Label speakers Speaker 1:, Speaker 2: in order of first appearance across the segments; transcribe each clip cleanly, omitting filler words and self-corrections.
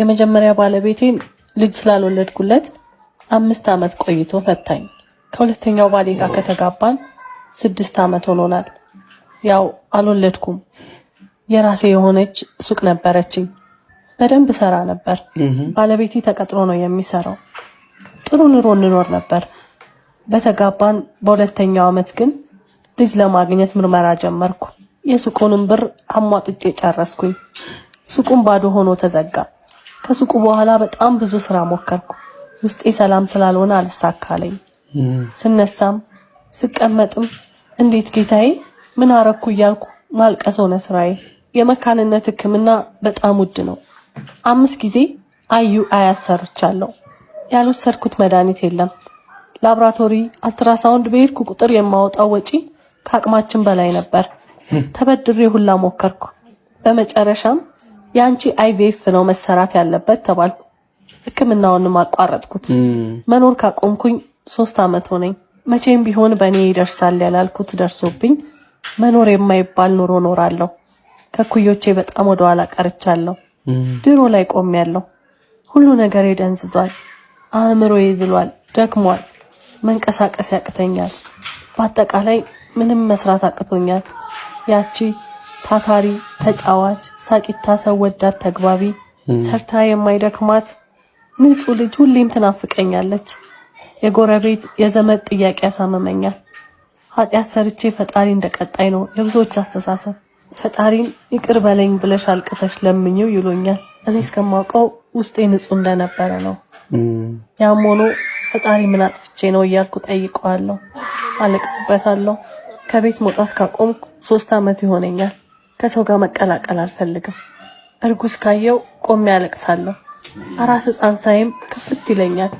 Speaker 1: የመጀመሪያ ባለቤቴን ልጅ ስላልወለድኩለት 5 አመት ቆይቶ ፈታኝ። ከሁለተኛው ባሌ ጋር ከተጋባን 6 አመት ሆኖናል። ያው አልወለድኩም። የራሴ የሆነች ሱቅ ነበረችኝ። በደንብ ሰራ ነበር። ባለቤቴ ተቀጥሮ ነው የሚሰራው። ጥሩ ኑሮ እንኖር ነበር። በተጋባን በሁለተኛው አመት ግን ልጅ ለማግኘት ምርመራ ጀመርኩ። የሱቁንም ብር አሟጥጬ ጨረስኩኝ። ሱቁን ባዶ ሆኖ ተዘጋ። ከሱቁ በኋላ በጣም ብዙ ስራ ሞከርኩ። ውስጤ ሰላም ስላልሆነ አልሳካለኝ። ስነሳም ስቀመጥም እንዴት ጌታዬ ምን አረኩ እያልኩ ማልቀስ ሆነ ስራዬ። የመካንነት ሕክምና በጣም ውድ ነው። 5 ጊዜ IUI አሰርቻለሁ። ያልወሰድኩት መድኃኒት የለም። ላብራቶሪ አልትራሳውንድ በሄድኩ ቁጥር የማወጣው ወጪ ከአቅማችን በላይ ነበር። ተበድሬ ሁላ ሞከርኩ። በመጨረሻም ያንቺ IVF ነው መሰራት ያለበት ተባልኩ። ሕክምናውንም አቋረጥኩት። መኖር ካቆምኩኝ 3 አመት ሆነኝ። መቼም ቢሆን በኔ ይደርሳል ያላልኩት ደርሶብኝ መኖር የማይባል ኑሮ ኖራለሁ። ከኩዮቼ በጣም ወደ ኋላ ቀርቻለሁ። ድሮ ላይ ቆሜያለሁ። ሁሉ ነገር ደንዝዟል። አእምሮዬ ዝሏል፣ ደክሟል። መንቀሳቀስ ያቅተኛል። በአጠቃላይ ምንም መስራት አቅቶኛል። ያቺ ታታሪ ተጫዋች ሳቂታ ሰው ወዳድ ተግባቢ ሰርታ የማይደክማት ንጹህ ልጅ ሁሌም ትናፍቀኛለች። የጎረቤት የዘመድ ጥያቄ ያሳመመኛል። ኃጢአት ሰርቼ ፈጣሪ እንደቀጣይ ነው የብዙዎች አስተሳሰብ። ፈጣሪን ይቅር በለኝ ብለሽ አልቅሰሽ ለምኝው ይሉኛል። እኔ እስከማውቀው ውስጤ ንጹህ እንደነበረ ነው። ያም ሆኖ ፈጣሪ ምን አጥፍቼ ነው እያልኩ ጠይቀዋለሁ፣ አለቅስበታለሁ። ከቤት መውጣት ካቆምኩ 3 አመት ይሆነኛል። ከሰው ጋር መቀላቀል አልፈልግም። እርጉዝ ካየው ቆሜ አለቅሳለሁ። አራስ ሕፃን ሳይም ክፍት ይለኛል።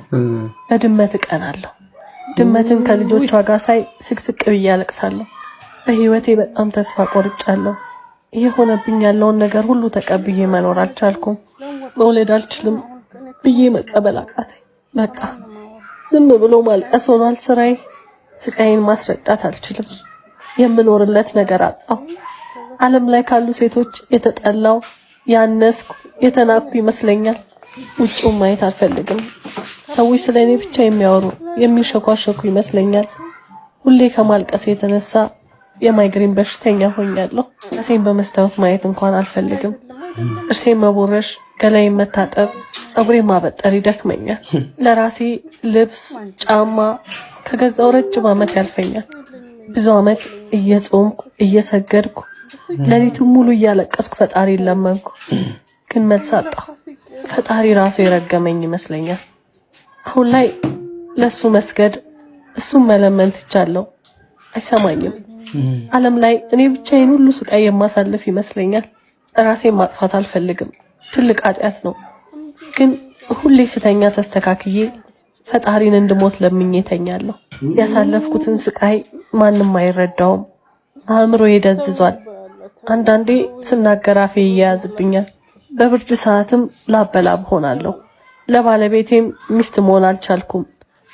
Speaker 1: በድመት እቀናለሁ። ድመትን ከልጆቿ ጋር ሳይ ስቅስቅ ብዬ አለቅሳለሁ። በህይወቴ በጣም ተስፋ ቆርጫለሁ። እየሆነብኝ ያለውን ነገር ሁሉ ተቀብዬ መኖር አልቻልኩም። መውለድ አልችልም ብዬ መቀበል አቃተኝ። በቃ ዝም ብሎ ማልቀስ ሆኗል ስራዬ። ስቃይን ማስረዳት አልችልም። የምኖርለት ነገር አጣሁ። ዓለም ላይ ካሉ ሴቶች የተጠላው ያነስኩ የተናኩ ይመስለኛል። ውጭውን ማየት አልፈልግም። ሰዎች ስለኔ ብቻ የሚያወሩ የሚሸኳሸኩ ይመስለኛል። ሁሌ ከማልቀስ የተነሳ የማይግሪን በሽተኛ ሆኛለሁ። ራሴን በመስታወት ማየት እንኳን አልፈልግም። እርሴን መቦረሽ፣ ገላዬን መታጠብ፣ ጸጉሬን ማበጠር ይደክመኛል። ለራሴ ልብስ፣ ጫማ ከገዛው ረጅም አመት ያልፈኛል። ብዙ አመት እየጾምኩ እየሰገድኩ ሌሊቱን ሙሉ እያለቀስኩ ፈጣሪ ለመንኩ፣ ግን መልስ አጣሁ። ፈጣሪ ራሱ የረገመኝ ይመስለኛል። አሁን ላይ ለሱ መስገድ እሱን መለመን ትቻለሁ። አይሰማኝም። ዓለም ላይ እኔ ብቻዬን ሁሉ ስቃይ የማሳልፍ ይመስለኛል። ራሴን ማጥፋት አልፈልግም። ትልቅ ኃጢአት ነው። ግን ሁሌ ስተኛ ተስተካክዬ ፈጣሪን እንድሞት ለምኜ ተኛለሁ። ያሳለፍኩትን ስቃይ ማንም አይረዳውም። አእምሮዬ ደንዝዟል። አንዳንዴ ስናገር አፌ ይያዝብኛል። በብርድ ሰዓትም ላበላብ ሆናለሁ። ለባለቤቴም ሚስት መሆን አልቻልኩም።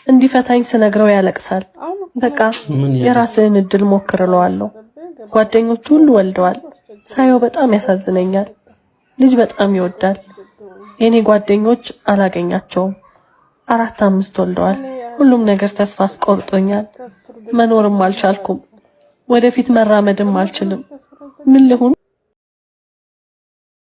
Speaker 1: እንዲፈታኝ ስነግረው ያለቅሳል። በቃ የራስህን እድል ሞክርለዋለሁ። ጓደኞቹ ሁሉ ወልደዋል። ሳየው በጣም ያሳዝነኛል። ልጅ በጣም ይወዳል። የኔ ጓደኞች አላገኛቸውም። 4-5 ወልደዋል። ሁሉም ነገር ተስፋ አስቆርጦኛል። መኖርም አልቻልኩም። ወደፊት መራመድም አልችልም። ምን ልሁን?